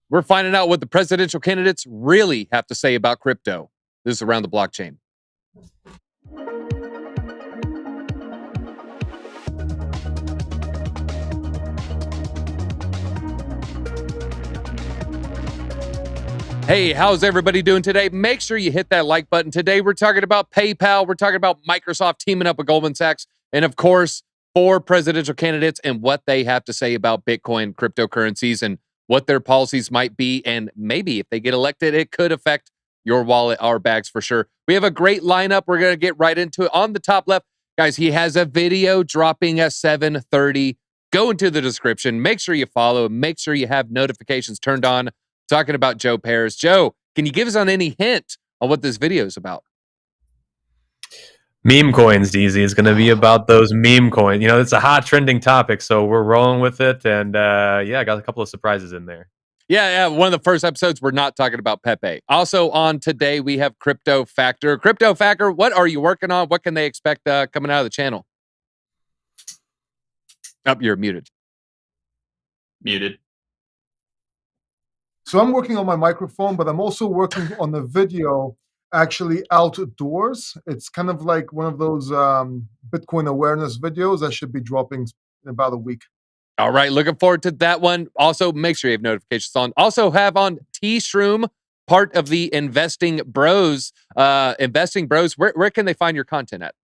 We're finding out what the presidential candidates really have to say about crypto. This is Around the Blockchain. Hey, how's everybody doing today? Make sure you hit that like button. Today, we're talking about PayPal. We're talking about Microsoft teaming up with Goldman Sachs. And of course, 4 presidential candidates and what they have to say about Bitcoin, cryptocurrencies, and what their policies might be. And maybe if they get elected, it could affect your wallet, our bags for sure. We have a great lineup. We're going to get right into it. On the top left, guys, he has a video dropping at 7:30. Go into the description. Make sure you follow. Make sure you have notifications turned on. Talking about Joe Parys. Joe, can you give us on any hint on what this video is about? Meme coins, DZ, is going to be about those meme coins. You know, it's a hot trending topic, so we're rolling with it. And I got a couple of surprises in there. Yeah. One of the first episodes, we're not talking about Pepe. Also on today, we have Crypto Factor. Crypto Factor, what are you working on? What can they expect coming out of the channel? Oh, you're muted. Muted. So I'm working on my microphone, but I'm also working on the video actually outdoors. It's kind of like one of those Bitcoin awareness videos that should be dropping in about a week. All right, looking forward to that one. Also, make sure you have notifications on. Also have on Shroom, part of the Investing Bros. Where can they find your content at?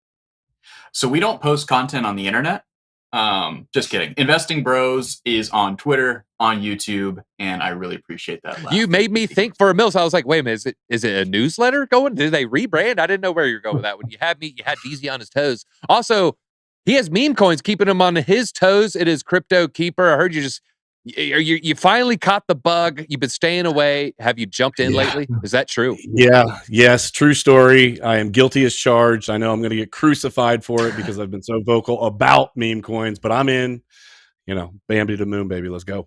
So we don't post content on the internet. Just kidding. Investing Bros is on Twitter, on YouTube, and I really appreciate that. You made me think for a minute. So I was like, wait a minute, is it a newsletter going? Did they rebrand? I didn't know where you're going with that one. You had DZ on his toes. Also, he has meme coins keeping him on his toes. It is Crypto Keeper. I heard you finally caught the bug. You've been staying away. Have you jumped in lately? Is that true? Yes, true story. I am guilty as charged. I know I'm going to get crucified for it because I've been so vocal about meme coins, but I'm in. You know, Bambi to the moon, baby. Let's go.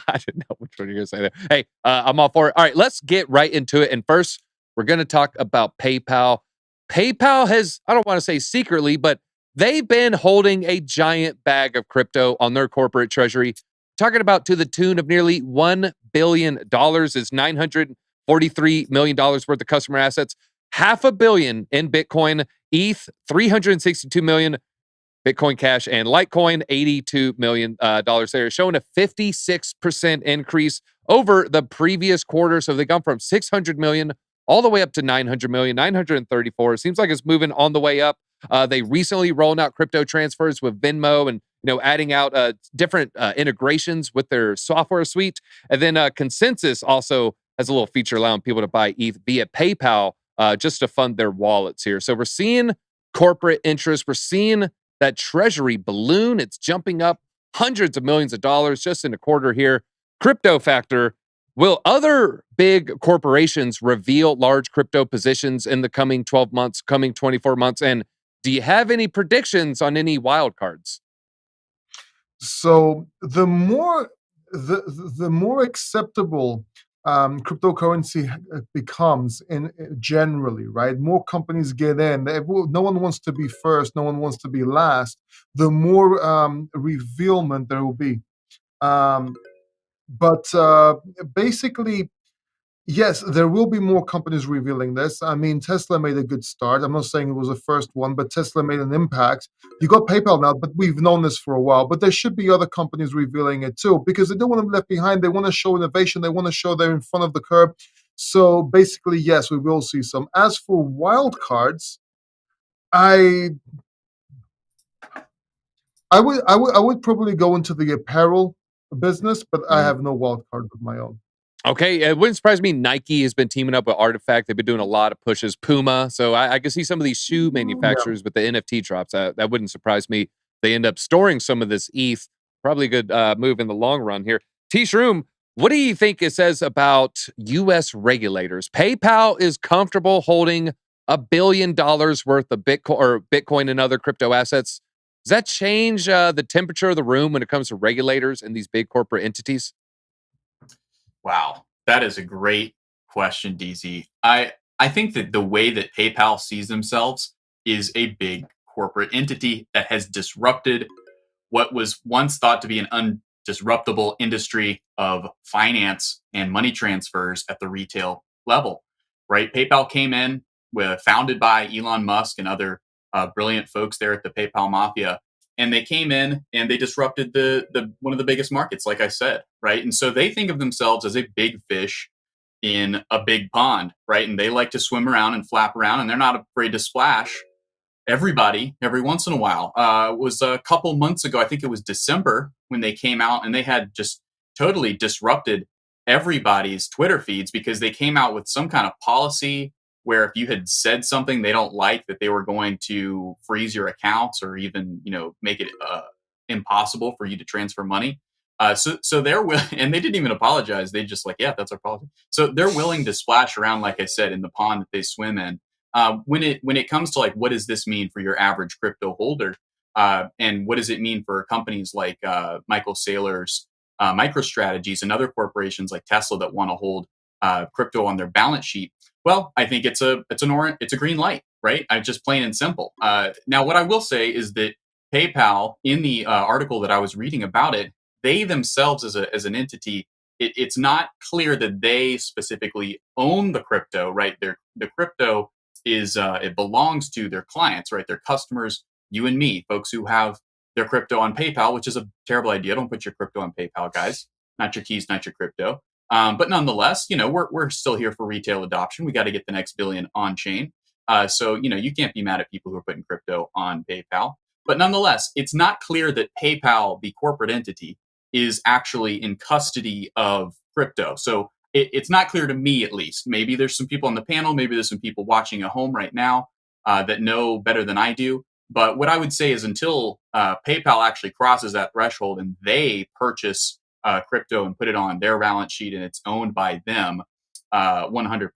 I didn't know which one you're going to say there. Hey, I'm all for it. All right, let's get right into it. And first, we're going to talk about PayPal. PayPal has, I don't want to say secretly, but they've been holding a giant bag of crypto on their corporate treasury. Talking about to the tune of nearly $1 billion is $943 million worth of customer assets, $500 million in Bitcoin, ETH, $362 million, Bitcoin Cash, and Litecoin, $82 million there, showing a 56% increase over the previous quarter. So they've gone from 600 million all the way up to 900 million, 934. It seems like it's moving on the way up. They recently rolled out crypto transfers with Venmo and adding out different integrations with their software suite. And then Consensus also has a little feature allowing people to buy ETH via PayPal just to fund their wallets here. So we're seeing corporate interest. We're seeing that treasury balloon. It's jumping up hundreds of millions of dollars just in a quarter here. Crypto Factor. Will other big corporations reveal large crypto positions in the coming 12 months, coming 24 months? And do you have any predictions on any wild cards? So the more acceptable cryptocurrency becomes in generally, right? More companies get in. No one wants to be first. No one wants to be last. The more revealment there will be. But basically, yes, there will be more companies revealing this. I mean, Tesla made a good start. I'm not saying it was the first one, but Tesla made an impact. You got PayPal now, but we've known this for a while. But there should be other companies revealing it too, because they don't want to be left behind. They want to show innovation. They want to show they're in front of the curve. So basically, yes, we will see some. As for wild cards, I would probably go into the apparel business, but I have no wild card of my own. Okay, it wouldn't surprise me. Nike has been teaming up with Artifact. They've been doing a lot of pushes. Puma. So I can see some of these shoe manufacturers with the NFT drops. That wouldn't surprise me. They end up storing some of this ETH. Probably a good move in the long run here. Shroom, what do you think it says about U.S. regulators? PayPal is comfortable holding $1 billion worth of Bitcoin and other crypto assets. Does that change the temperature of the room when it comes to regulators and these big corporate entities? Wow, that is a great question, DZ. I think that the way that PayPal sees themselves is a big corporate entity that has disrupted what was once thought to be an disruptable industry of finance and money transfers at the retail level, right? PayPal came in, founded by Elon Musk and other brilliant folks there at the PayPal Mafia, and they came in and they disrupted the one of the biggest markets, like I said, right? And so they think of themselves as a big fish in a big pond, right? And they like to swim around and flap around, and they're not afraid to splash everybody every once in a while. It was a couple months ago, I think it was December, when they came out and they had just totally disrupted everybody's Twitter feeds because they came out with some kind of policy where if you had said something they don't like, that they were going to freeze your accounts or even, make it impossible for you to transfer money. So they're willing, and they didn't even apologize. They just like, yeah, that's our policy. So they're willing to splash around, like I said, in the pond that they swim in. When it comes to like, what does this mean for your average crypto holder? And what does it mean for companies like Michael Saylor's MicroStrategies and other corporations like Tesla that want to hold crypto on their balance sheet? Well, I think it's a green light, right? I just plain and simple. Now, what I will say is that PayPal, in the article that I was reading about it, they themselves as an entity, it's not clear that they specifically own the crypto, right? The crypto is it belongs to their clients, right? Their customers, you and me, folks who have their crypto on PayPal, which is a terrible idea. Don't put your crypto on PayPal, guys. Not your keys, not your crypto. But nonetheless, we're still here for retail adoption. We got to get the next billion on chain. So you can't be mad at people who are putting crypto on PayPal. But nonetheless, it's not clear that PayPal, the corporate entity, is actually in custody of crypto. So it's not clear to me, at least. Maybe there's some people on the panel, maybe there's some people watching at home right now that know better than I do. But what I would say is until PayPal actually crosses that threshold and they purchase crypto and put it on their balance sheet and it's owned by them 100%,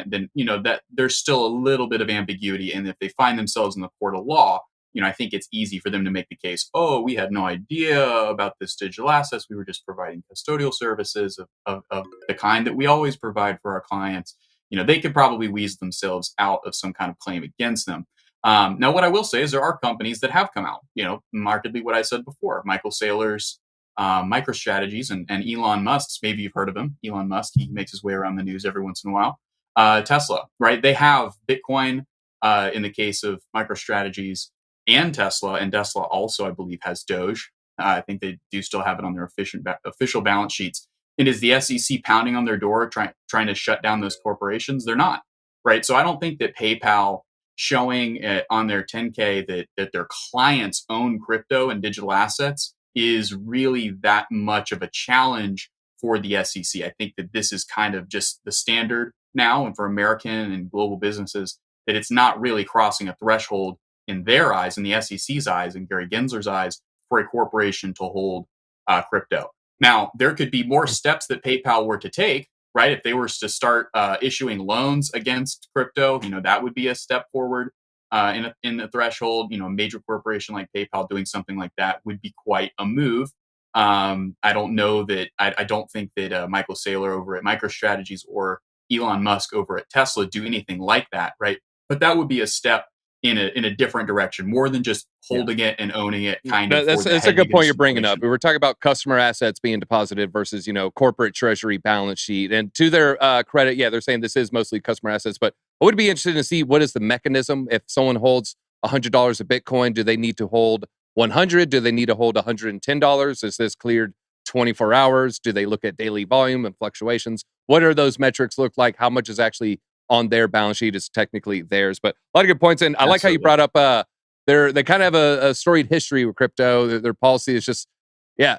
then that there's still a little bit of ambiguity. And if they find themselves in the court of law, I think it's easy for them to make the case, oh, we had no idea about this digital assets. We were just providing custodial services of the kind that we always provide for our clients. They could probably weasel themselves out of some kind of claim against them. Now, what I will say is there are companies that have come out, markedly what I said before. Michael Saylor's MicroStrategies and Elon Musk's, maybe you've heard of him. Elon Musk, he makes his way around the news every once in a while. Tesla, right? They have Bitcoin in the case of MicroStrategies and Tesla also, I believe, has Doge. I think they do still have it on their official balance sheets. And is the SEC pounding on their door trying to shut down those corporations? They're not, right? So I don't think that PayPal showing on their 10K that their clients own crypto and digital assets is really that much of a challenge for the SEC. I think that this is kind of just the standard now, and for American and global businesses, that it's not really crossing a threshold in their eyes, in the SEC's eyes, and Gary Gensler's eyes, for a corporation to hold crypto. Now, there could be more steps that PayPal were to take, right? If they were to start issuing loans against crypto, that would be a step forward in the threshold. A major corporation like PayPal doing something like that would be quite a move. I don't know that. I don't think that Michael Saylor over at MicroStrategies or Elon Musk over at Tesla do anything like that, right? But that would be a step in a different direction, more than just holding it and owning it. That's a good point you're bringing up. We were talking about customer assets being deposited versus corporate treasury balance sheet. And to their credit, they're saying this is mostly customer assets. But I would be interested to see what is the mechanism. If someone holds $100 of Bitcoin, do they need to hold 100? Do they need to hold $110? Is this cleared 24 hours? Do they look at daily volume and fluctuations? What are those metrics look like? How much is actually on their balance sheet is technically theirs? But a lot of good points. And I like how you brought up they kind of have a storied history with crypto. Their policy is just,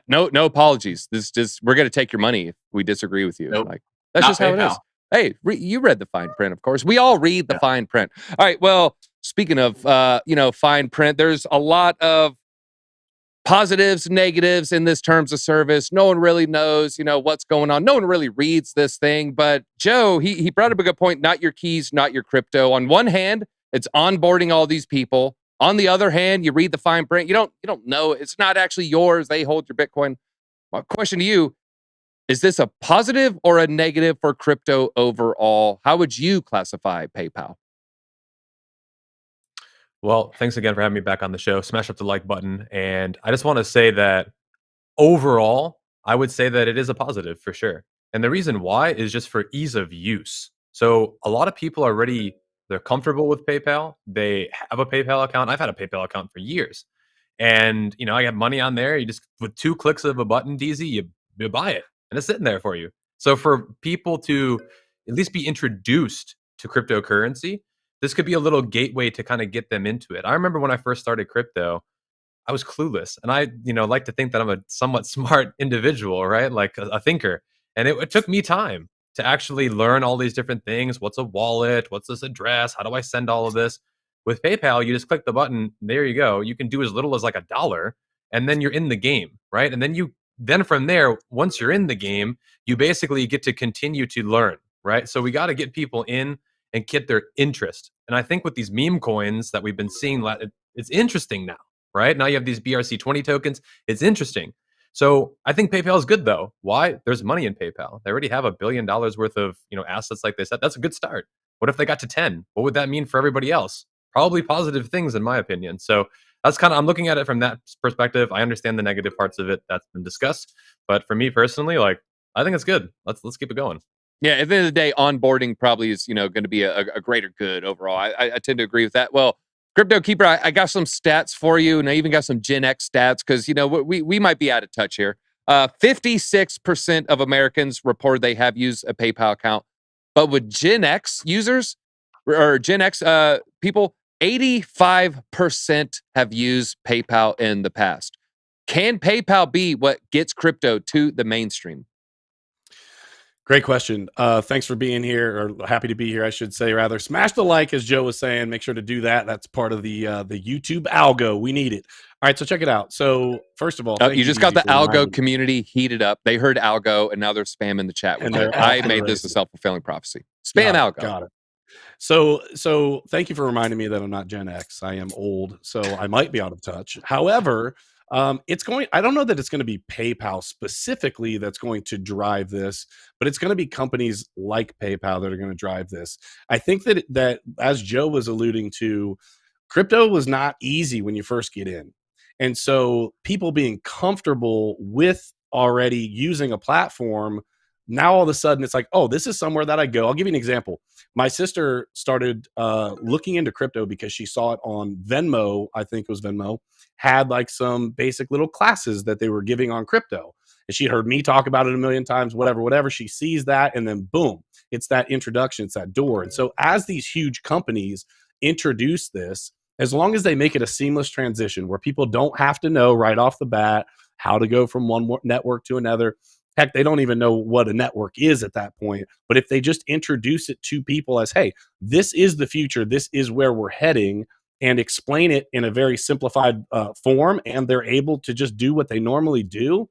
no apologies. This just, we're going to take your money if we disagree with you. Nope. Like, that's just how it is. Hey, you read the fine print, of course. We all read the fine print. All right. Well, speaking of, fine print, there's a lot of positives, negatives in this terms of service. No one really knows, what's going on. No one really reads this thing. But Joe, he brought up a good point. Not your keys, not your crypto. On one hand, it's onboarding all these people. On the other hand, you read the fine print. You don't know. It's not actually yours. They hold your Bitcoin. My question to you, is this a positive or a negative for crypto overall? How would you classify PayPal? Well, thanks again for having me back on the show. Smash up the like button. And I just want to say that overall, I would say that it is a positive for sure. And the reason why is just for ease of use. So a lot of people already, they're comfortable with PayPal. They have a PayPal account. I've had a PayPal account for years. And, I got money on there. You just, with 2 clicks of a button, DZ, you buy it and it's sitting there for you. So for people to at least be introduced to cryptocurrency, this could be a little gateway to kind of get them into it. I remember when I first started crypto, I was clueless, and I, like to think that I'm a somewhat smart individual, right? Like a thinker. And it took me time to actually learn all these different things. What's a wallet? What's this address? How do I send all of this? With PayPal, you just click the button. There you go. You can do as little as like $1, and then you're in the game, right? And then from there, once you're in the game, you basically get to continue to learn, right? So we got to get people in and get their interest. And I think with these meme coins that we've been seeing, it's interesting now, right? Now you have these BRC20 tokens. It's interesting. So I think PayPal is good though. Why? There's money in PayPal. They already have $1 billion worth of assets, like they said. That's a good start. What if they got to 10? What would that mean for everybody else? Probably positive things, in my opinion. So that's kind of, I'm looking at it from that perspective. I understand the negative parts of it that's been discussed, but for me personally, I think it's good. Let's keep it going. Yeah, at the end of the day, onboarding probably is going to be a greater good overall. I tend to agree with that. Well, Crypto Keeper, I got some stats for you, and I even got some Gen X stats because we might be out of touch here. 56% of Americans report they have used a PayPal account, but with Gen X users or Gen X people, 85% have used PayPal in the past. Can PayPal be what gets crypto to the mainstream? Great question. Thanks for being here, or happy to be here, I should say, rather. Smash the like, as Joe was saying. Make sure to do that. That's part of the YouTube algo. We need it. All right, so check it out. So first of all, you just got the algo community heated up. They heard algo, and now they're spamming the chat with it. I made this a self-fulfilling prophecy. Spam algo. Got it. So thank you for reminding me that I'm not Gen X. I am old, so I might be out of touch. However, I don't know that it's going to be PayPal specifically that's going to drive this, but it's going to be companies like PayPal that are going to drive this. I think that as Joe was alluding to, crypto was not easy when you first get in. And so people being comfortable with already using a platform, now all of a sudden it's like, oh, this is somewhere that I go. I'll give you an example. My sister started looking into crypto because she saw it on Venmo. I think it was Venmo, had like some basic little classes that they were giving on crypto. And she heard me talk about it a million times, whatever. She sees that, and then boom, it's that introduction, it's that door. And so as these huge companies introduce this, as long as they make it a seamless transition where people don't have to know right off the bat how to go from one network to another. Heck, they don't even know what a network is at that point. But if they just introduce it to people as, hey, this is the future, this is where we're heading, and explain it in a very simplified form, and they're able to just do what they normally do,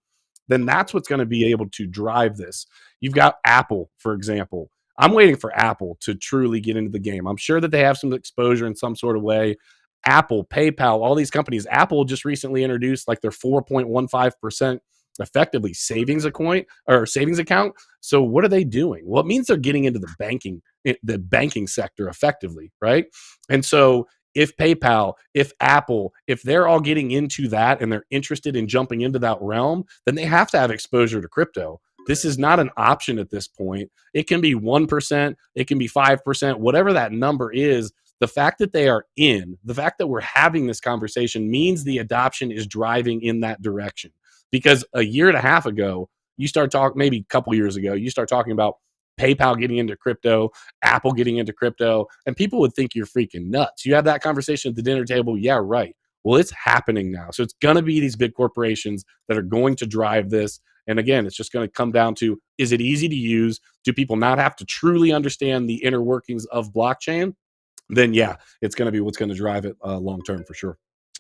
then that's what's going to be able to drive this. You've got Apple, for example. I'm waiting for Apple to truly get into the game. I'm sure that they have some exposure in some sort of way. Apple, PayPal, all these companies. Apple just recently introduced like their 4.15% effectively savings account. So what are they doing? Well, it means they're getting into the banking sector effectively, right? And so if PayPal, if Apple, if they're all getting into that and they're interested in jumping into that realm, then they have to have exposure to crypto. This is not an option at this point. It can be 1%, it can be 5%, whatever that number is. The fact that they are the fact that we're having this conversation means the adoption is driving in that direction. Because a year and a half ago, maybe a couple years ago, you start talking about PayPal getting into crypto, Apple getting into crypto, and people would think you're freaking nuts. You have that conversation at the dinner table. Yeah, right. Well, it's happening now. So it's going to be these big corporations that are going to drive this. And again, it's just going to come down to, is it easy to use? Do people not have to truly understand the inner workings of blockchain? Then yeah, it's going to be what's going to drive it long term for sure.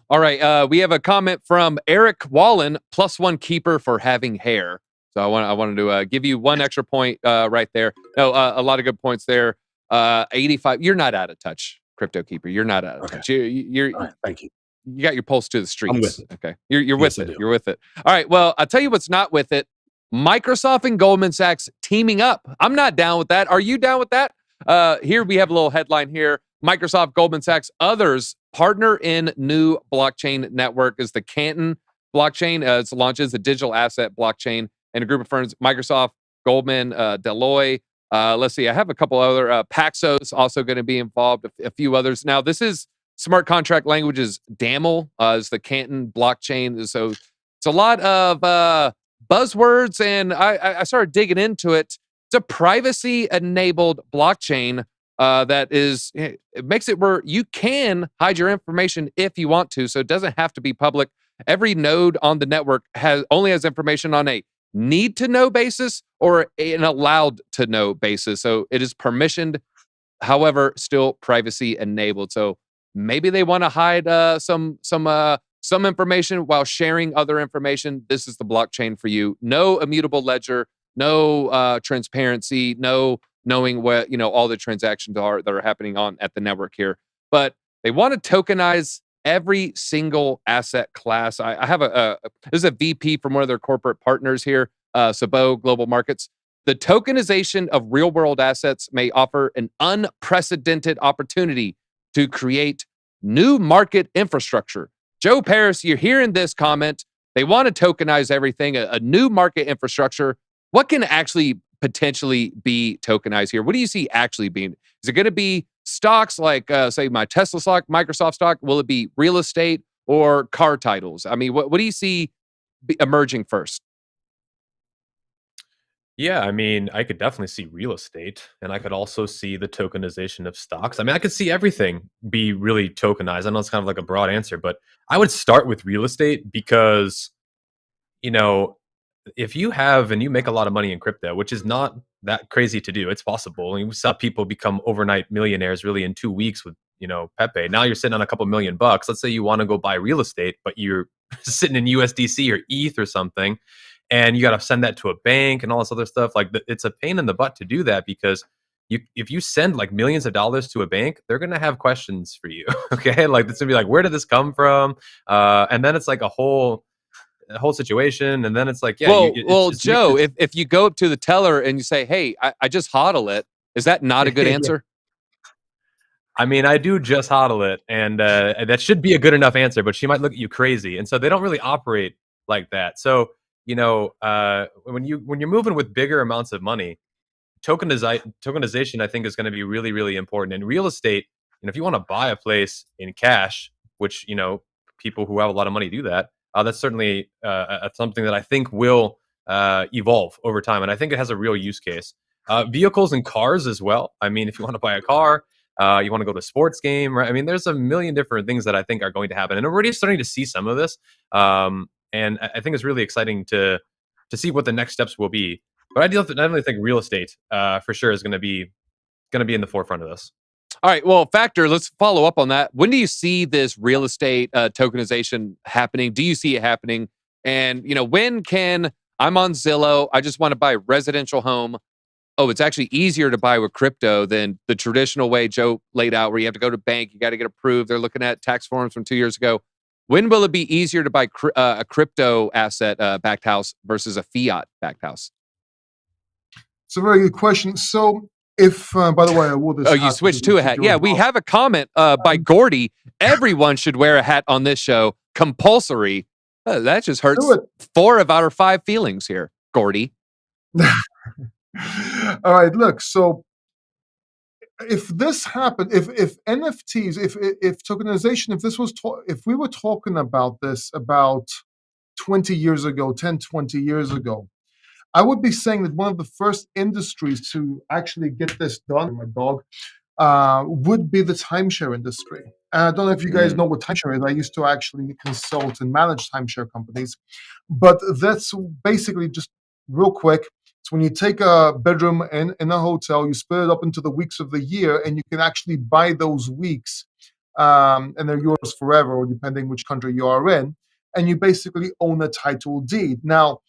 All right, we have a comment from Eric Wallen, +1 keeper for having hair. So I wanted to give you one extra point right there. No, a lot of good points there. 85. You're not out of touch, Crypto Keeper. You're not out of touch. You're all right, thank you. You got your pulse to the streets. I'm with it. Okay, you're with it. You're with it. All right. Well, I'll tell you what's not with it. Microsoft and Goldman Sachs teaming up. I'm not down with that. Are you down with that? Here we have a little headline here. Microsoft, Goldman Sachs, others partner in new blockchain network is the Canton blockchain. It launches a digital asset blockchain and a group of firms, Microsoft, Goldman, Deloitte. Let's see, I have a couple other. Paxos also going to be involved, a few others. Now, this is smart contract languages. DAML is the Canton blockchain. So it's a lot of buzzwords, and I started digging into it. It's a privacy-enabled blockchain that is, it makes it where you can hide your information if you want to, so it doesn't have to be public. Every node on the network only has information on a need to know basis or an allowed to know basis. So it is permissioned, however, still privacy enabled. So maybe they want to hide some information while sharing other information. This is the blockchain for you. No immutable ledger, no transparency, no knowing what all the transactions are that are happening at the network here. But they want to tokenize every single asset class. I have this is a VP from one of their corporate partners here, Sabo Global Markets. The tokenization of real world assets may offer an unprecedented opportunity to create new market infrastructure. Joe Parys, you're hearing this comment. They want to tokenize everything, a new market infrastructure. What can actually potentially be tokenized here? What do you see actually being? Is it going to be stocks like, say, my Tesla stock, Microsoft stock? Will it be real estate or car titles? I mean, what do you see emerging first? Yeah, I mean, I could definitely see real estate, and I could also see the tokenization of stocks. I mean, I could see everything be really tokenized. I know it's kind of like a broad answer, but I would start with real estate because, if you have and you make a lot of money in crypto, which is not that crazy to do, it's possible. And we saw people become overnight millionaires really in 2 weeks with, Pepe. Now you're sitting on a couple $1,000,000. Let's say you want to go buy real estate, but you're sitting in USDC or ETH or something, and you got to send that to a bank and all this other stuff. Like, it's a pain in the butt to do that because if you send like millions of dollars to a bank, they're going to have questions for you. Okay. Like, it's going to be like, where did this come from? And then it's like a whole situation, and then it's like, yeah. Joe, if you go up to the teller and you say, "Hey, I just hodl it," is that not a good answer? I mean, I do just hodl it, and that should be a good enough answer, but she might look at you crazy, and so they don't really operate like that. So when you're moving with bigger amounts of money, tokenization I think is going to be really, really important. In real estate, if you want to buy a place in cash, which people who have a lot of money do that. That's certainly something that I think will evolve over time, and I think it has a real use case. Vehicles and cars as well. I mean, if you want to buy a car, you want to go to a sports game, right? I mean, there's a million different things that I think are going to happen, and we're already starting to see some of this. And I think it's really exciting to see what the next steps will be. But I definitely think real estate for sure is going to be in the forefront of this. All right. Well, Factor, let's follow up on that. When do you see this real estate tokenization happening? Do you see it happening? And, when can I'm on Zillow? I just want to buy a residential home. Oh, it's actually easier to buy with crypto than the traditional way Joe laid out, where you have to go to bank. You got to get approved. They're looking at tax forms from 2 years ago. When will it be easier to buy a crypto asset backed house versus a fiat backed house? It's a very good question. So, if, by the way, I wore this. Oh, you switched to a hat. Yeah, we have a comment by Gordy. Everyone should wear a hat on this show. Compulsory. That just hurts 4 of our 5 feelings here, Gordy. All right, look. So, if this happened, if NFTs, if tokenization, if we were talking about this about 20 years ago, 10, 20 years ago, I would be saying that one of the first industries to actually get this done, my dog, would be the timeshare industry. And I don't know if you guys know what timeshare is. I used to actually consult and manage timeshare companies. But that's basically, just real quick, it's when you take a bedroom in a hotel, you split it up into the weeks of the year, and you can actually buy those weeks, and they're yours forever, or depending which country you are in, and you basically own a title deed. Now,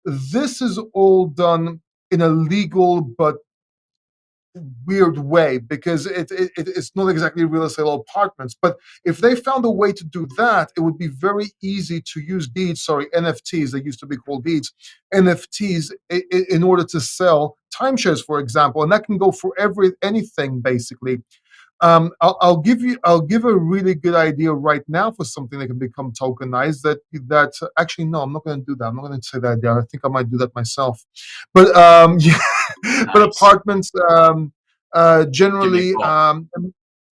this is all done in a legal but weird way because it's not exactly real estate apartments. But if they found a way to do that, it would be very easy to use NFTs, they used to be called deeds, NFTs in order to sell timeshares, for example. And that can go for anything, basically. I'll give a really good idea right now for something that can become tokenized. That actually, no, I'm not going to do that. I'm not going to say that idea. I think I might do that myself. But yeah, but Nice. apartments Give me a generally, call.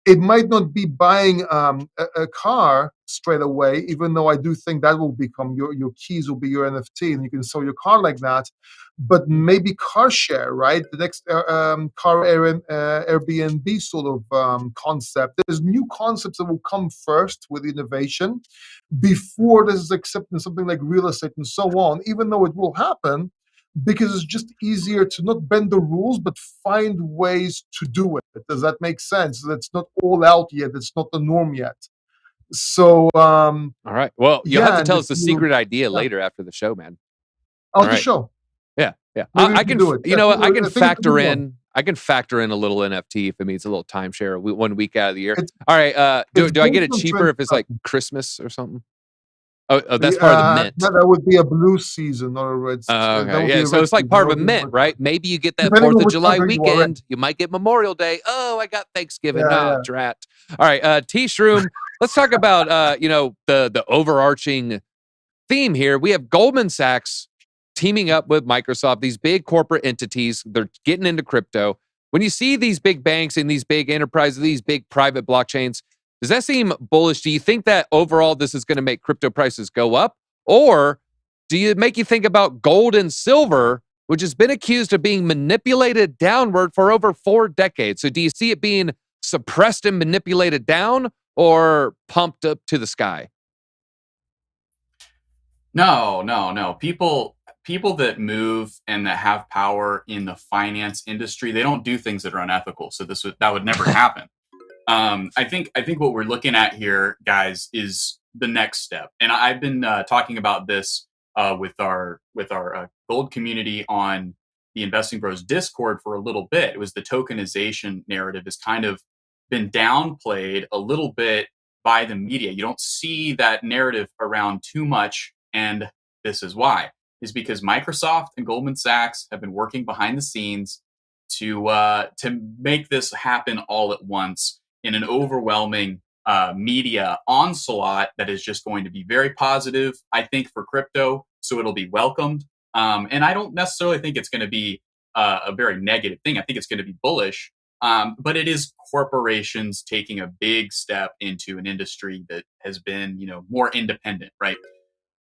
it might not be buying a car straight away, even though I do think that will become your keys will be your NFT, and you can sell your car like that. But maybe car share, right? The next car Airbnb sort of concept. There's new concepts that will come first with innovation before this is accepted in something like real estate and so on, even though it will happen because it's just easier to not bend the rules but find ways to do it. Does that make sense? That's not all out yet. It's not the norm yet. So All right. Well, you'll have yeah, to and tell if us the you secret idea yeah, later after the show, man. I'll All just right. show. Yeah, yeah. Maybe we I can can, do it. you know, what, I can I think it's a good factor one. in. I can factor in a little NFT if it means a little timeshare 1 week out of the year. It's All right. it's Do I get based it on cheaper if it's like 20,000. Christmas or something? Oh, that's part of the mint. That would be a blue season or a red. That Okay, would be yeah. a So red it's like season. That part of a would be mint, more right? expensive. Maybe you get that Depending 4th on of which July country you are in. weekend. You might get Memorial Day. Oh, I got Thanksgiving. Yeah, Ah, yeah. drat. All right, T Shroom. Let's talk about you know, the overarching theme here. We have Goldman Sachs teaming up with Microsoft, these big corporate entities. They're getting into crypto. When you see these big banks and these big enterprises, these big private blockchains, does that seem bullish? Do you think that overall this is going to make crypto prices go up? Or do you make you think about gold and silver, which has been accused of being manipulated downward for over 4 decades? So do you see it being suppressed and manipulated down or pumped up to the sky? No. People that move and that have power in the finance industry, they don't do things that are unethical. So that would never happen. I think what we're looking at here, guys, is the next step. And I've been talking about this with our gold community on the Investing Bros Discord for a little bit. It was the tokenization narrative has kind of been downplayed a little bit by the media. You don't see that narrative around too much, and this is why. Is because Microsoft and Goldman Sachs have been working behind the scenes to make this happen all at once in an overwhelming media onslaught that is just going to be very positive, I think, for crypto. So it'll be welcomed. And I don't necessarily think it's going to be a very negative thing. I think it's going to be bullish. But it is corporations taking a big step into an industry that has been, more independent, right?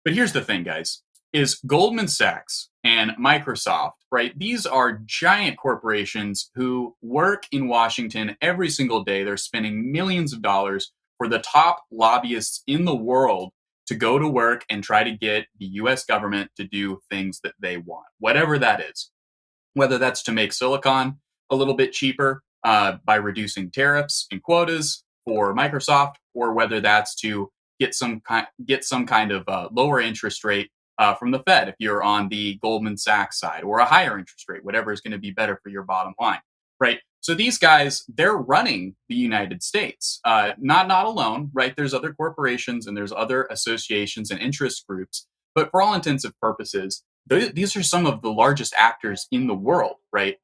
But here's the thing, guys, is Goldman Sachs and Microsoft, right? These are giant corporations who work in Washington every single day. They're spending millions of dollars for the top lobbyists in the world to go to work and try to get the US government to do things that they want, whatever that is. Whether that's to make silicon a little bit cheaper by reducing tariffs and quotas for Microsoft, or whether that's to get some kind of lower interest rate from the Fed if you're on the Goldman Sachs side, or a higher interest rate, whatever is going to be better for your bottom line, right? So these guys, they're running the United States, not alone, right? There's other corporations and there's other associations and interest groups, but for all intents and purposes, these are some of the largest actors in the world, right?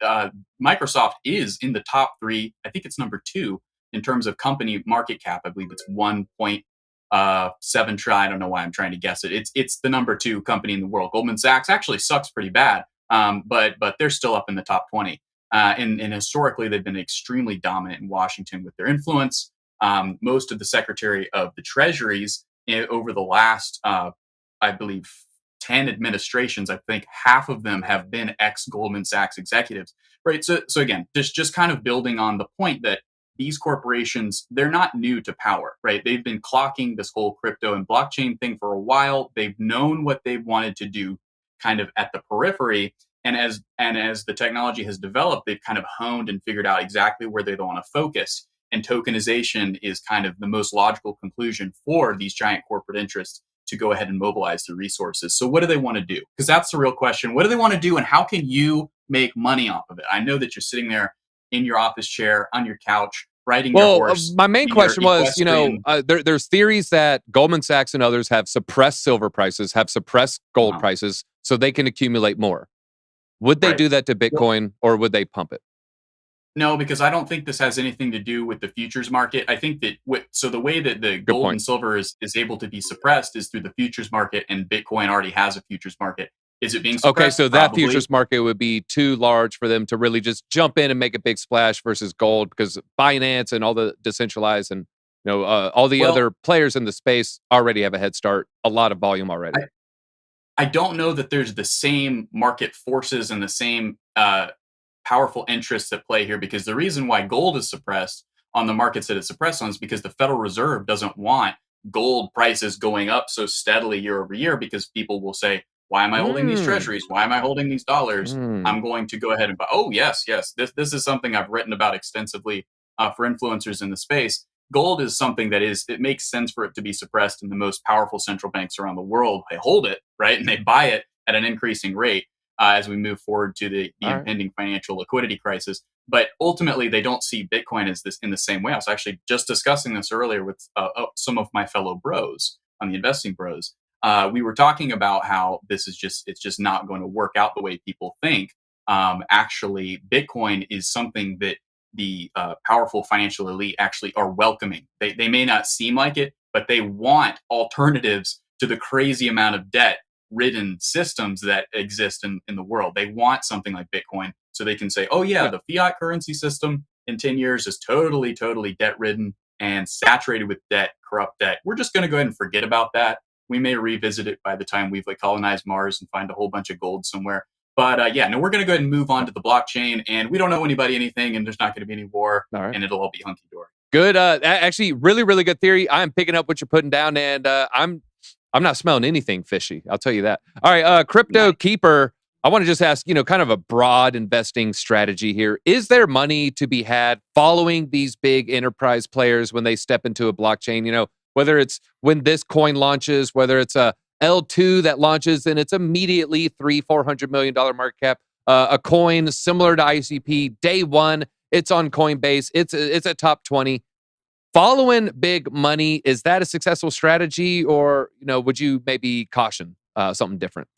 Microsoft is in the top 3. I think it's number 2 in terms of company market cap. I believe it's 1.7 trillion. I don't know why I'm trying to guess it. It's the number 2 company in the world. Goldman Sachs actually sucks pretty bad, but they're still up in the top 20. And historically, they've been extremely dominant in Washington with their influence. Most of the Secretary of the Treasuries over the last, I believe, 10 administrations, I think half of them have been ex-Goldman Sachs executives, right? So again, just kind of building on the point that these corporations, they're not new to power, right? They've been clocking this whole crypto and blockchain thing for a while. They've known what they wanted to do kind of at the periphery. And as the technology has developed, they've kind of honed and figured out exactly where they want to focus. And tokenization is kind of the most logical conclusion for these giant corporate interests to go ahead and mobilize the resources. So what do they want to do? Because that's the real question. What do they want to do, and how can you make money off of it? I know that you're sitting there in your office chair, on your couch, riding your horse. My main in your question was, equestrian- there's theories that Goldman Sachs and others have suppressed silver prices, have suppressed gold prices, so they can accumulate more. Would they Right. do that to Bitcoin, or would they pump it? No, because I don't think this has anything to do with the futures market. I think that so the way that the Good gold point. and silver is able to be suppressed is through the futures market, and Bitcoin already has a futures market. Is it being suppressed? Okay, so that Probably. futures market would be too large for them to really just jump in and make a big splash versus gold, because Binance and all the decentralized and all the Well, other players in the space already have a head start, a lot of volume already. I don't know that there's the same market forces and the same powerful interests at play here, because the reason why gold is suppressed on the markets that it's suppressed on is because the Federal Reserve doesn't want gold prices going up so steadily year over year, because people will say, why am I holding these treasuries? Why am I holding these dollars? I'm going to go ahead and buy. Oh, yes. This is something I've written about extensively for influencers in the space. Gold is something that it makes sense for it to be suppressed, and the most powerful central banks around the world, they hold it, right? And they buy it at an increasing rate as we move forward to the impending financial liquidity crisis. But ultimately, they don't see Bitcoin as this in the same way. I was actually just discussing this earlier with some of my fellow bros on the investing bros. We were talking about how it's just not going to work out the way people think. Actually, Bitcoin is something that the powerful financial elite actually are welcoming. They may not seem like it, but they want alternatives to the crazy amount of debt ridden systems that exist in the world. They want something like Bitcoin so they can say, oh yeah, the fiat currency system in 10 years is totally debt ridden and saturated with debt, corrupt debt. We're just going to go ahead and forget about that. We may revisit it by the time we've colonized Mars and find a whole bunch of gold somewhere. But we're going to go ahead and move on to the blockchain, and we don't know anybody anything, and there's not going to be any war, and it'll all be hunky-dory. Good. Actually, really good theory. I'm picking up what you're putting down, and I'm not smelling anything fishy. I'll tell you that. All right, Crypto Keeper, I want to just ask, kind of a broad investing strategy here. Is there money to be had following these big enterprise players when they step into a blockchain? Whether it's when this coin launches, whether it's a L2 that launches and it's immediately $400 million market cap, a coin similar to ICP, day one, it's on Coinbase, it's a top 20. Following big money, is that a successful strategy, or would you maybe caution something different?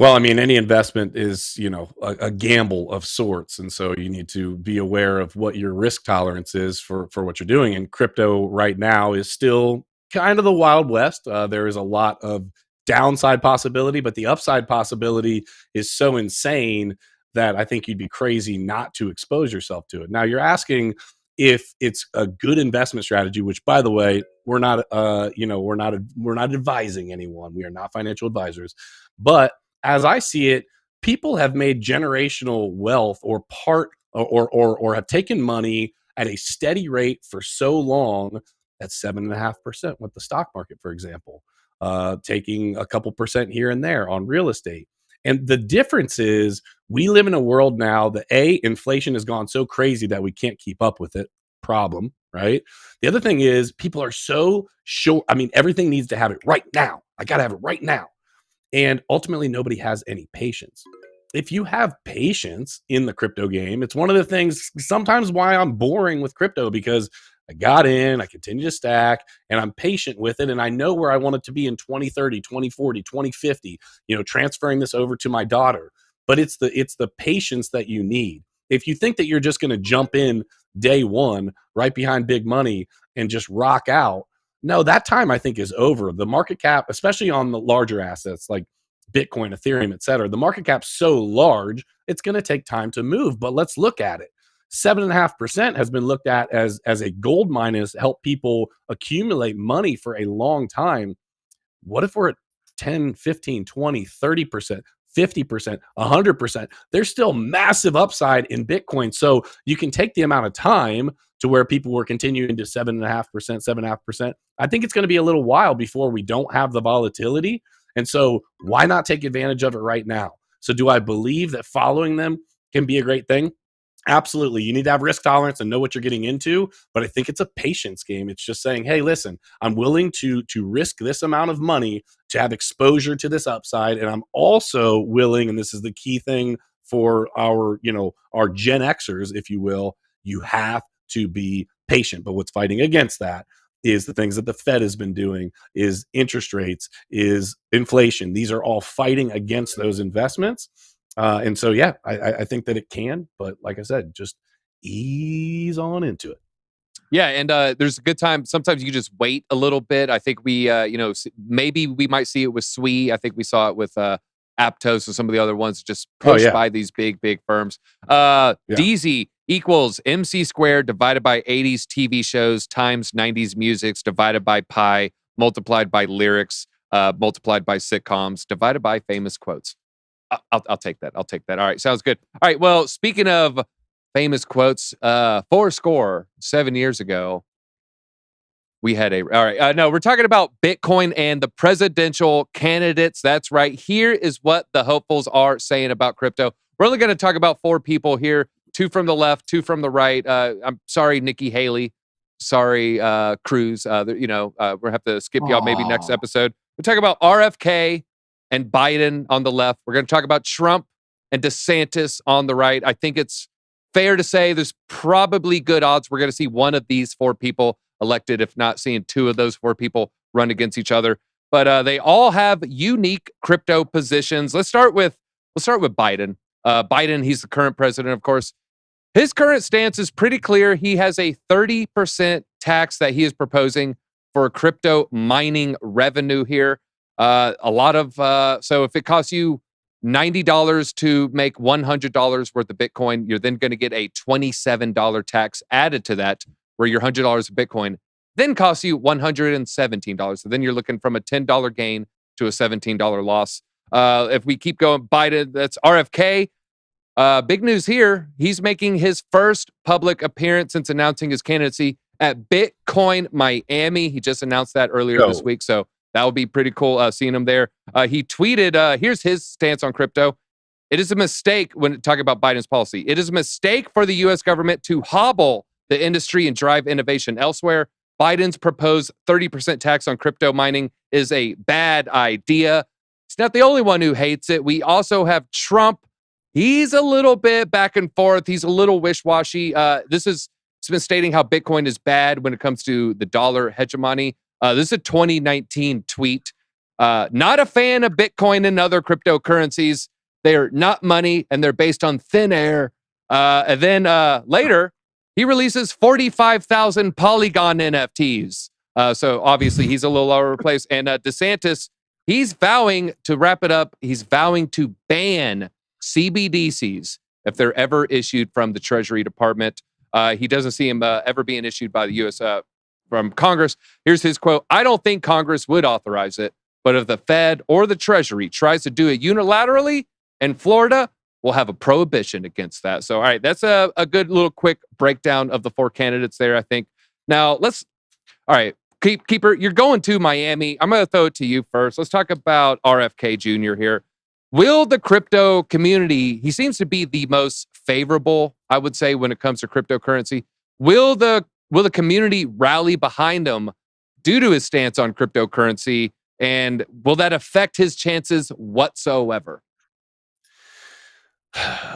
Well, I mean, any investment is, a gamble of sorts. And so you need to be aware of what your risk tolerance is for what you're doing. And crypto right now is still kind of the Wild West. There is a lot of downside possibility, but the upside possibility is so insane that I think you'd be crazy not to expose yourself to it. Now, you're asking if it's a good investment strategy, which, by the way, we're not advising anyone. We are not financial advisors, but as I see it, people have made generational wealth or have taken money at a steady rate for so long at 7.5% with the stock market, for example, taking a couple percent here and there on real estate. And the difference is we live in a world now that inflation has gone so crazy that we can't keep up with it. Problem, right? The other thing is people are so short. I mean, everything needs to have it right now. I got to have it right now. And ultimately, nobody has any patience. If you have patience in the crypto game, it's one of the things sometimes why I'm boring with crypto, because I got in, I continue to stack, and I'm patient with it. And I know where I want it to be in 2030, 2040, 2050, transferring this over to my daughter. But it's the patience that you need. If you think that you're just going to jump in day one right behind big money and just rock out, no, that time I think is over. The market cap, especially on the larger assets like Bitcoin, Ethereum, et cetera, the market cap's so large, it's going to take time to move. But let's look at it. 7.5% has been looked at as a gold mine, has helped people accumulate money for a long time. What if we're at 10, 15, 20, 30%, 50%, 100%? There's still massive upside in Bitcoin. So you can take the amount of time to where people were continuing to 7.5%, 7.5%. I think it's going to be a little while before we don't have the volatility. And so why not take advantage of it right now? So do I believe that following them can be a great thing? Absolutely. You need to have risk tolerance and know what you're getting into, but I think it's a patience game. It's just saying, hey, listen, I'm willing to risk this amount of money to have exposure to this upside. And I'm also willing, and this is the key thing for our Gen Xers, if you will, you have to be patient. But what's fighting against that is the things that the Fed has been doing, is interest rates, is inflation. These are all fighting against those investments. And so, yeah, I think that it can, but like I said, just ease on into it. Yeah, and there's a good time. Sometimes you can just wait a little bit. I think we, maybe we might see it with SWE. I think we saw it with Aptos and some of the other ones just pushed by these big firms. DZ equals MC squared divided by 80s TV shows times 90s musics divided by pi multiplied by lyrics multiplied by sitcoms divided by famous quotes. I'll take that. I'll take that. All right, sounds good. All right, well, speaking of famous quotes, 7 years ago, we had we're talking about Bitcoin and the presidential candidates. That's right. Here is what the hopefuls are saying about crypto. We're only going to talk about 4 people here, 2 from the left, 2 from the right. I'm sorry, Nikki Haley. Sorry, Cruz. We'll have to skip y'all maybe next episode. We'll talk about RFK and Biden on the left. We're going to talk about Trump and DeSantis on the right. I think it's fair to say there's probably good odds we're going to see one of these 4 people elected, if not seeing 2 of those 4 people run against each other. But they all have unique crypto positions. Let's start with Biden. Biden, he's the current president, of course. His current stance is pretty clear. He has a 30% tax that he is proposing for crypto mining revenue here. So if it costs you $90 to make $100 worth of Bitcoin, you're then going to get a $27 tax added to that, where your $100 of Bitcoin then costs you $117. So then you're looking from a $10 gain to a $17 loss. If we keep going, Biden, that's RFK. Big news here. He's making his first public appearance since announcing his candidacy at Bitcoin Miami. He just announced that earlier this week. So that would be pretty cool seeing him there. He tweeted, here's his stance on crypto. It is a mistake when talking about Biden's policy. It is a mistake for the U.S. government to hobble the industry and drive innovation elsewhere. Biden's proposed 30% tax on crypto mining is a bad idea. He's not the only one who hates it. We also have Trump. He's a little bit back and forth. He's a little wish-washy. He's been stating how Bitcoin is bad when it comes to the dollar hegemony. This is a 2019 tweet. Not a fan of Bitcoin and other cryptocurrencies. They're not money, and they're based on thin air. And then later, he releases 45,000 Polygon NFTs. So obviously, he's a little all over the place. And DeSantis, he's vowing, to wrap it up, he's vowing to ban CBDCs if they're ever issued from the Treasury Department. He doesn't see him ever being issued by the U.S. From Congress. Here's his quote. I don't think Congress would authorize it, but if the Fed or the Treasury tries to do it unilaterally in Florida, we'll have a prohibition against that. So, all right, that's a good little quick breakdown of the 4 candidates there, I think. Now, all right, Keeper, you're going to Miami. I'm going to throw it to you first. Let's talk about RFK Jr. here. Will the crypto community, he seems to be the most favorable, I would say, when it comes to cryptocurrency. Will the community rally behind him due to his stance on cryptocurrency? And will that affect his chances whatsoever?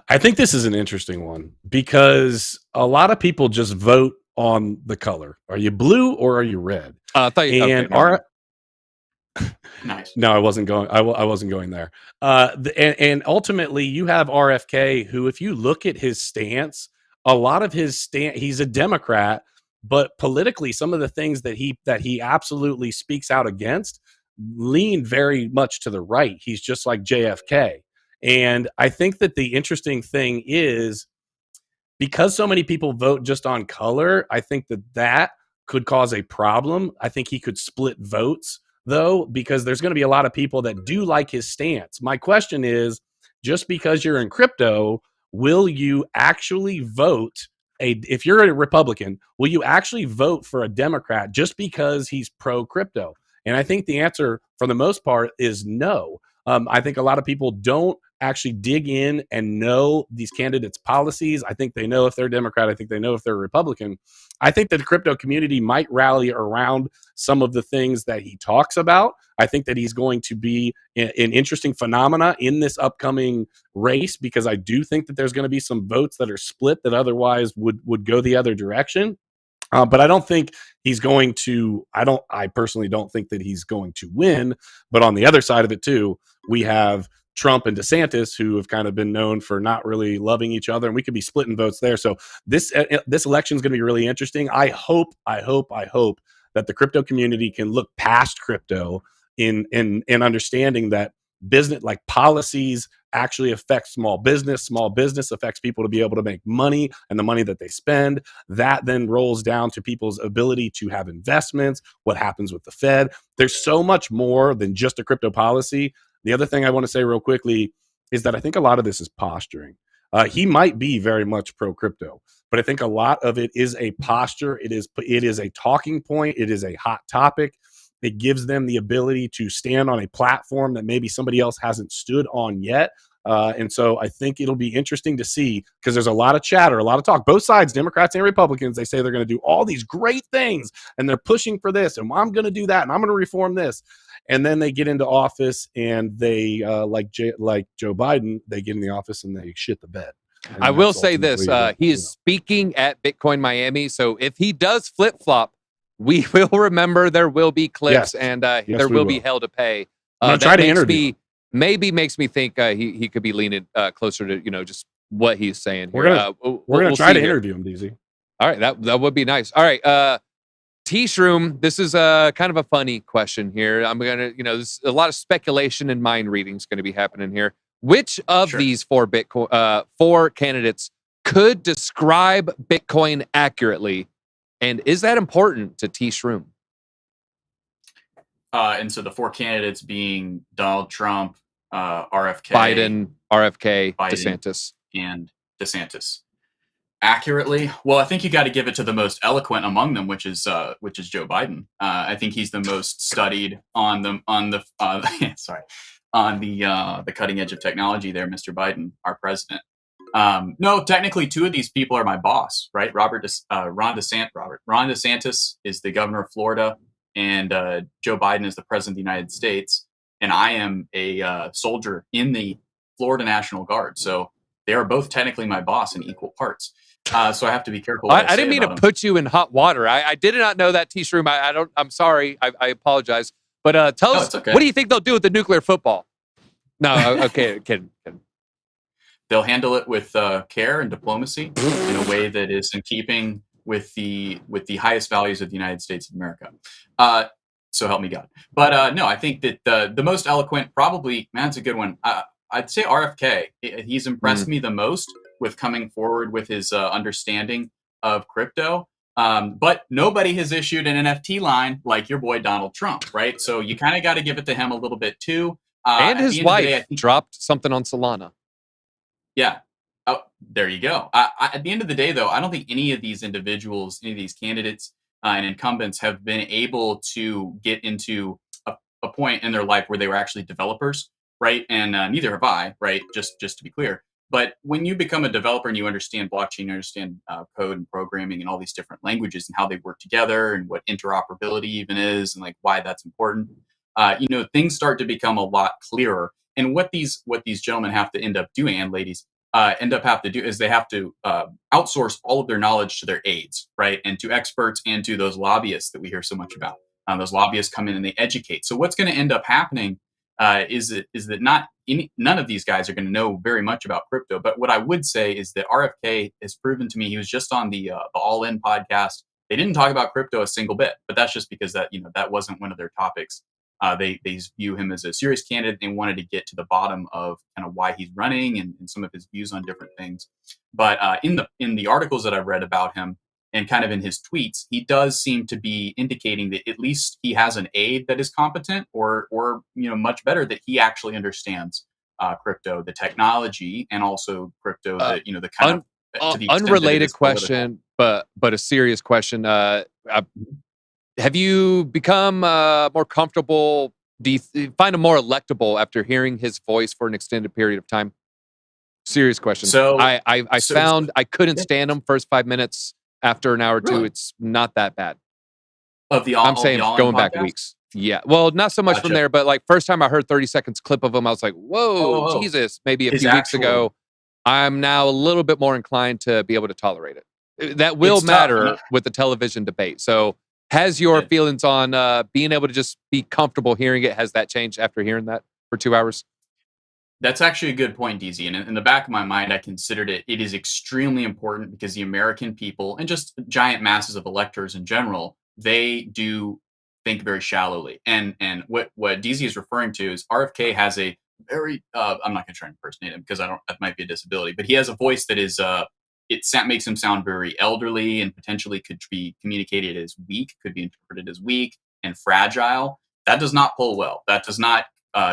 I think this is an interesting one because a lot of people just vote on the color. Are you blue or are you red? Nice. No, I wasn't going. I wasn't going there. And ultimately, you have RFK, who, if you look at his stance, a lot of his stance, he's a Democrat, but politically, some of the things that he absolutely speaks out against lean very much to the right. He's just like JFK. And I think that the interesting thing is, because so many people vote just on color, I think that could cause a problem. I think he could split votes, though, because there's going to be a lot of people that do like his stance. My question is, just because you're in crypto, will you actually vote if you're a Republican, will you actually vote for a Democrat just because he's pro-crypto? And I think the answer, for the most part, is no. I think a lot of people don't actually dig in and know these candidates' policies. I think they know if they're Democrat. I think they know if they're Republican. I think that the crypto community might rally around some of the things that he talks about. I think that he's going to be an interesting phenomena in this upcoming race, because I do think that there's going to be some votes that are split that otherwise would go the other direction. But I don't think he's going to, I personally don't think that he's going to win. But on the other side of it too, we have Trump and DeSantis, who have kind of been known for not really loving each other, and we could be splitting votes there. So this election is going to be really interesting. I hope that the crypto community can look past crypto in understanding that business, like policies, actually affect small business. Small business affects people to be able to make money, and the money that they spend, that then rolls down to people's ability to have investments. What happens with the Fed? There's so much more than just a crypto policy. The other thing I want to say real quickly is that I think a lot of this is posturing. He might be very much pro crypto, but I think a lot of it is a posture. It is a talking point. It is a hot topic. It gives them the ability to stand on a platform that maybe somebody else hasn't stood on yet. And so I think it'll be interesting to see, because there's a lot of chatter, a lot of talk. Both sides, Democrats and Republicans, they say they're going to do all these great things, and they're pushing for this, and I'm going to do that, and I'm going to reform this. And then they get into office, and they, like Joe Biden, they get in the office and they shit the bed. And I will that's say this: he is speaking at Bitcoin Miami, so if he does flip flop, we will remember. There will be clips, and there will be hell to pay. I'm gonna try to interview him. Maybe makes me think he could be leaning closer to just what he's saying here. We're gonna try to interview him, DZ. All right, that would be nice. All right, Shroom, this is kind of a funny question here. I'm gonna, there's a lot of speculation and mind reading is going to be happening here. Which of these four candidates could describe Bitcoin accurately, and is that important to Shroom? And so the four candidates being Donald Trump, RFK, Biden, DeSantis, and DeSantis. Accurately, well, I think you got to give it to the most eloquent among them, which is Joe Biden. I think he's the most studied on the cutting edge of technology. There, Mr. Biden, our president. No, technically, two of these people are my boss, right? Ron DeSantis is the governor of Florida, and Joe Biden is the president of the United States, and I am a soldier in the Florida National Guard. So they are both technically my boss in equal parts. So I have to be careful. I didn't mean to put you in hot water. I did not know that, Shroom. I'm sorry. I apologize. But tell us, okay. What do you think they'll do with the nuclear football? No, okay, kidding. They'll handle it with care and diplomacy in a way that is in keeping with the highest values of the United States of America. So help me God. But no, I think that the most eloquent, probably, man, it's a good one. I'd say RFK. He's impressed me the most with coming forward with his understanding of crypto. But nobody has issued an NFT line like your boy Donald Trump, right? So you kind of got to give it to him a little bit too. And his wife dropped something on Solana. Yeah. Oh, there you go. At the end of the day, though, I don't think any of these individuals, any of these candidates and incumbents have been able to get into a point in their life where they were actually developers, right? And neither have I, right? Just to be clear. But when you become a developer and you understand blockchain, you understand code and programming and all these different languages and how they work together and what interoperability even is and like why that's important, things start to become a lot clearer. And what these gentlemen have to end up doing, and ladies have to do, is they have to outsource all of their knowledge to their aides, right? And to experts and to those lobbyists that we hear so much about. Those lobbyists come in and they educate. So what's going to end up happening is that none of these guys are going to know very much about crypto. But what I would say is that RFK has proven to me, he was just on the All In podcast. They didn't talk about crypto a single bit, but that's just because that wasn't one of their topics. They view him as a serious candidate. They wanted to get to the bottom of kind of why he's running and some of his views on different things. But in the articles that I've read about him and kind of in his tweets, he does seem to be indicating that at least he has an aide that is competent or much better, that he actually understands crypto, the technology, and also crypto, the kind of to the unrelated question, but a serious question. Have you become more comfortable? Do you find him more electable after hearing his voice for an extended period of time? Serious question. So I found I couldn't stand him first 5 minutes. After an hour or two, Really? It's not that bad. I'm saying going back weeks. Yeah. Well, not so much from there, but like first time I heard 30 seconds clip of him, I was like, whoa, Jesus. Maybe a few weeks ago. I'm now a little bit more inclined to be able to tolerate it. That will matter with the television debate. So has your feelings on being able to just be comfortable hearing it, has that changed after hearing that for 2 hours? That's actually a good point, DZ. And in the back of my mind, I considered it. It is extremely important because the American people and just giant masses of electors in general, they do think very shallowly. And what DZ is referring to is RFK has a very I'm not going to try and impersonate him because I don't that might be a disability, but he has a voice that is makes him sound very elderly and potentially could be communicated as weak, could be interpreted as weak and fragile. That does not pull well. That does not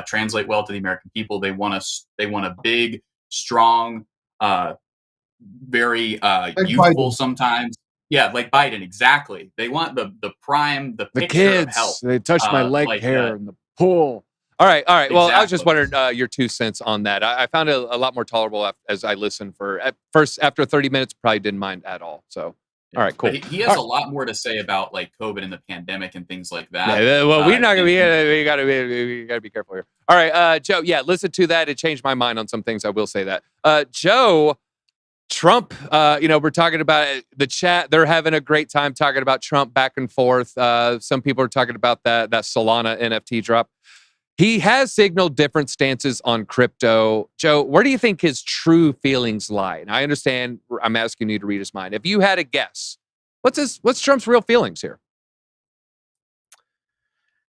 translate well to the American people. They want a big, strong, very Like youthful Biden. sometimes. Yeah, like Biden, exactly. They want the prime, the The picture of kids, health. they touched my leg Like hair in the pool. All right, all right. Well, I was just exactly. wondering your 2 cents on that. I found it a lot more tolerable as I listened at first. After 30 minutes, probably didn't mind at all. So, all right, cool. But he has All a right. lot more to say about like COVID and the pandemic and things like Yeah, that. well, we're not gonna be. And We gotta be careful here. All right, Joe. Yeah, listen to that. It changed my mind on some things. I will say that. Joe, Trump. We're talking about the chat. They're having a great time talking about Trump back and forth. Some people are talking about that Solana NFT drop. He has signaled different stances on crypto. Joe, where do you think his true feelings lie? And I understand I'm asking you to read his mind. If you had a guess, what's Trump's real feelings here?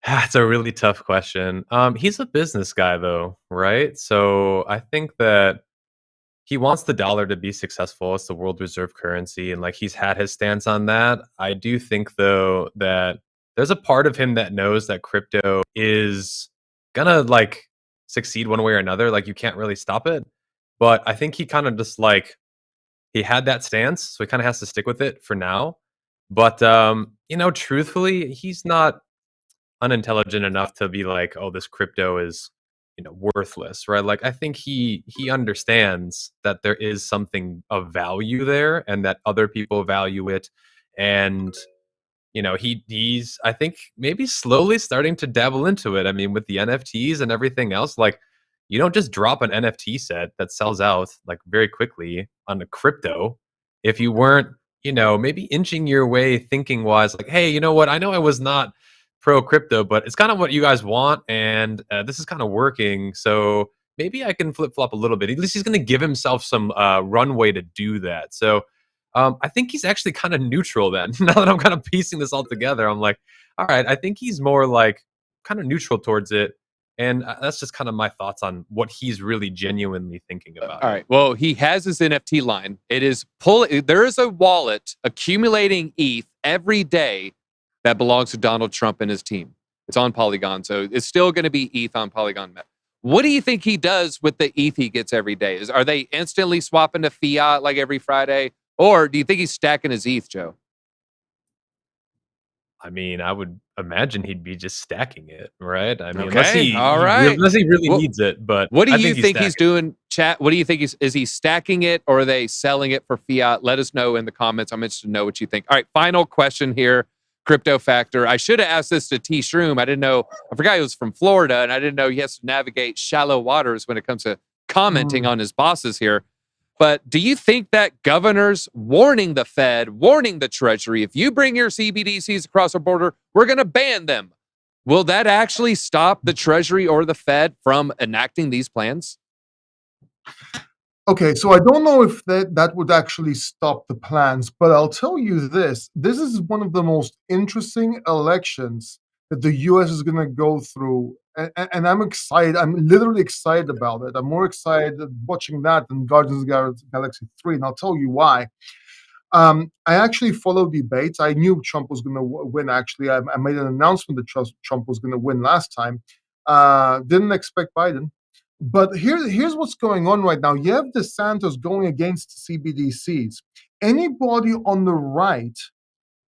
That's a really tough question. He's a business guy, though, right? So I think that he wants the dollar to be successful. It's the world reserve currency, and like he's had his stance on that. I do think, though, that there's a part of him that knows that crypto is gonna like succeed one way or another. Like you can't really stop it. But I think he kind of just like he had that stance, so he kind of has to stick with it for now. But truthfully, he's not unintelligent enough to be like, oh, this crypto is, worthless, right? Like I think he understands that there is something of value there and that other people value it. And he's I think maybe slowly starting to dabble into it. I mean, with the NFTs and everything else, like you don't just drop an NFT set that sells out like very quickly on a crypto if you weren't, maybe inching your way thinking wise, like, hey, you know what? I know I was not pro crypto, but it's kind of what you guys want, and this is kind of working. So maybe I can flip flop a little bit. At least he's going to give himself some runway to do that. So I think he's actually kind of neutral then. Now that I'm kind of piecing this all together, I'm like, all right, I think he's more like kind of neutral towards it. And that's just kind of my thoughts on what he's really genuinely thinking about. All right. Well, he has his NFT line. It is there is a wallet accumulating ETH every day that belongs to Donald Trump and his team. It's on Polygon, so it's still going to be ETH on Polygon. What do you think he does with the ETH he gets every day? Are they instantly swapping to fiat like every Friday? Or do you think he's stacking his ETH, Joe? I mean, I would imagine he'd be just stacking it, right? I mean, Okay, all right. unless he really needs it. But what do I you think he's he's doing, chat? What do you think is he stacking it or are they selling it for fiat? Let us know in the comments. I'm interested to know what you think. All right, final question here. Crypto factor. I should have asked this to T Shroom. I didn't know. I forgot he was from Florida, and I didn't know he has to navigate shallow waters when it comes to commenting on his bosses here. But do you think that governors warning the Fed, warning the Treasury, if you bring your CBDCs across our border, we're going to ban them? Will that actually stop the Treasury or the Fed from enacting these plans? Okay, so I don't know if that would actually stop the plans, but I'll tell you this. This is one of the most interesting elections that the US is going to go through. And I'm excited. I'm literally excited about it. I'm more excited watching that than Guardians of the Galaxy 3, and I'll tell you why. I actually followed debates. I knew Trump was going to win, actually. I made an announcement that Trump was going to win last time. Didn't expect Biden. But here's what's going on right now. You have DeSantis going against CBDCs. Anybody on the right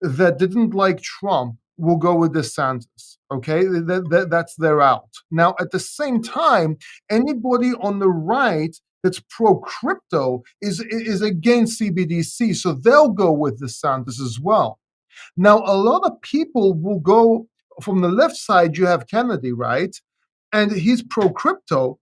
that didn't like Trump will go with DeSantis. Okay, that's their out. Now, at the same time, anybody on the right that's pro crypto is against CBDC, so they'll go with DeSantis as well. Now, a lot of people will go from the left side. You have Kennedy, right? And he's pro crypto,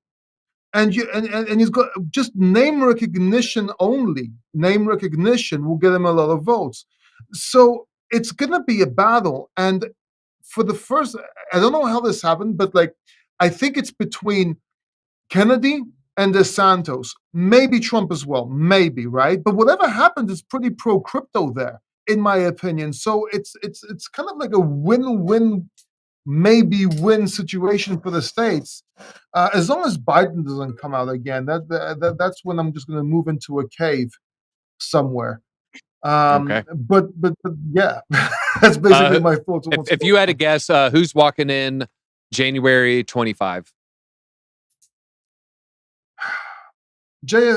and he's got just name recognition only. Name recognition will get him a lot of votes. So it's going to be a battle. And for the first, I don't know how this happened, but like, I think it's between Kennedy and DeSantos, maybe Trump as well, maybe, right? But whatever happens is pretty pro crypto there, in my opinion. So it's kind of like a win-win, maybe win situation for the states. As long as Biden doesn't come out again, that's when I'm just going to move into a cave somewhere. Okay. But yeah, that's basically my thoughts on what's If going you had to on. guess, who's walking in January 25? Jay,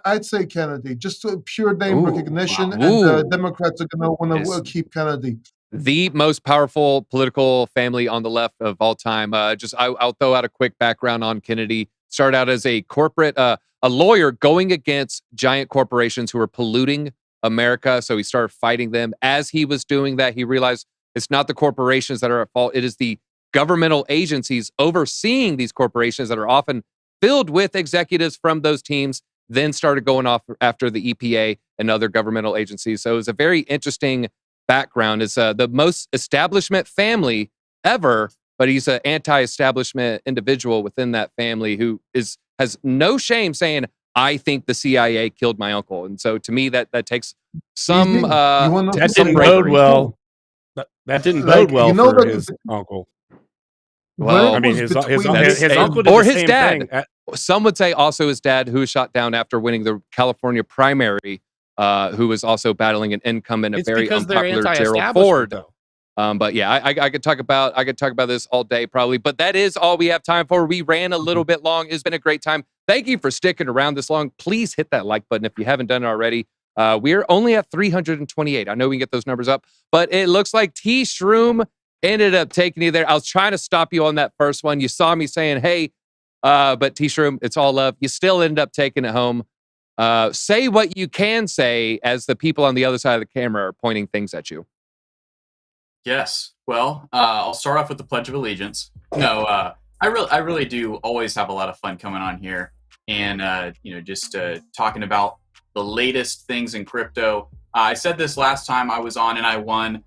I'd say Kennedy, just a pure name Ooh, recognition, and the ooh. Democrats are going to want Is to keep Kennedy. the most powerful political family on the left of all time. I'll throw out a quick background on Kennedy. Started out as a corporate, a lawyer going against giant corporations who were polluting America. So he started fighting them. As he was doing that, he realized it's not the corporations that are at fault. It is the governmental agencies overseeing these corporations that are often filled with executives from those teams. Then started going off after the EPA and other governmental agencies. So it was a very interesting background. Is the most establishment family ever, but he's an anti-establishment individual within that family who has no shame saying, "I think the CIA killed my uncle." And so, to me, that takes some Easy. You want to know That some didn't something bode bravery. well. That didn't like bode well you know for that his uncle. when Well, it I mean, was his between that's his and uncle did or the his same dad. thing. Some would say also his dad, who was shot down after winning the California primary, who was also battling an incumbent, a It's very because they're unpopular Gerald anti-establishment, Ford. though. But yeah, I could talk about this all day probably. But that is all we have time for. We ran a little bit long. It's been a great time. Thank you for sticking around this long. Please hit that like button if you haven't done it already. We're only at 328. I know we can get those numbers up, but it looks like T Shroom ended up taking you there. I was trying to stop you on that first one. You saw me saying, "Hey," but T Shroom, it's all love. You still ended up taking it home. Say what you can say as the people on the other side of the camera are pointing things at you. Yes. Well, I'll start off with the Pledge of Allegiance. No, I really do always have a lot of fun coming on here and just talking about the latest things in crypto. I said this last time I was on and I won.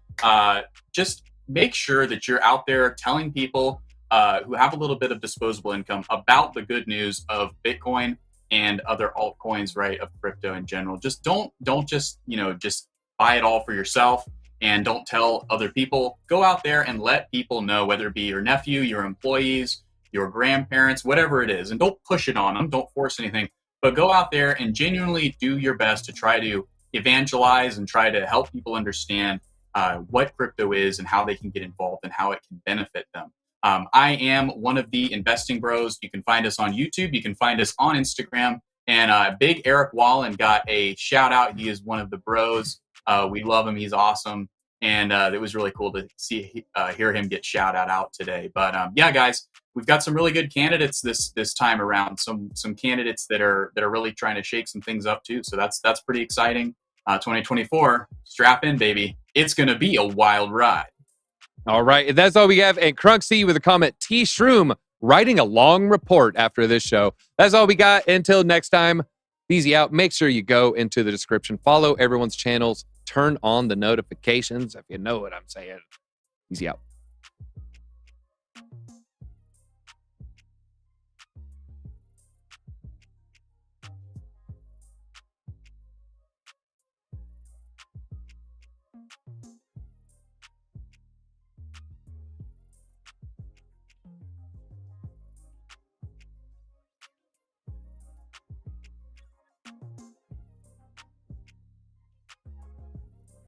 Just make sure that you're out there telling people who have a little bit of disposable income about the good news of Bitcoin and other altcoins, right? Of crypto in general. Just don't just just buy it all for yourself and don't tell other people. Go out there and let people know, whether it be your nephew, your employees, your grandparents, whatever it is. And don't push it on them. Don't force anything. But go out there and genuinely do your best to try to evangelize and try to help people understand what crypto is and how they can get involved and how it can benefit them. I am one of the investing bros. You can find us on YouTube. You can find us on Instagram. And Big Eric Wallen got a shout out. He is one of the bros. We love him. He's awesome. And it was really cool to hear him get shout out today. But yeah, guys, we've got some really good candidates this time around. Some candidates that are really trying to shake some things up too. So that's pretty exciting. 2024, strap in, baby. It's gonna be a wild ride. All right, that's all we have. And Crunksy with a comment, T Shroom writing a long report after this show. That's all we got. Until next time, easy out. Make sure you go into the description, follow everyone's channels, turn on the notifications if you know what I'm saying. Easy out.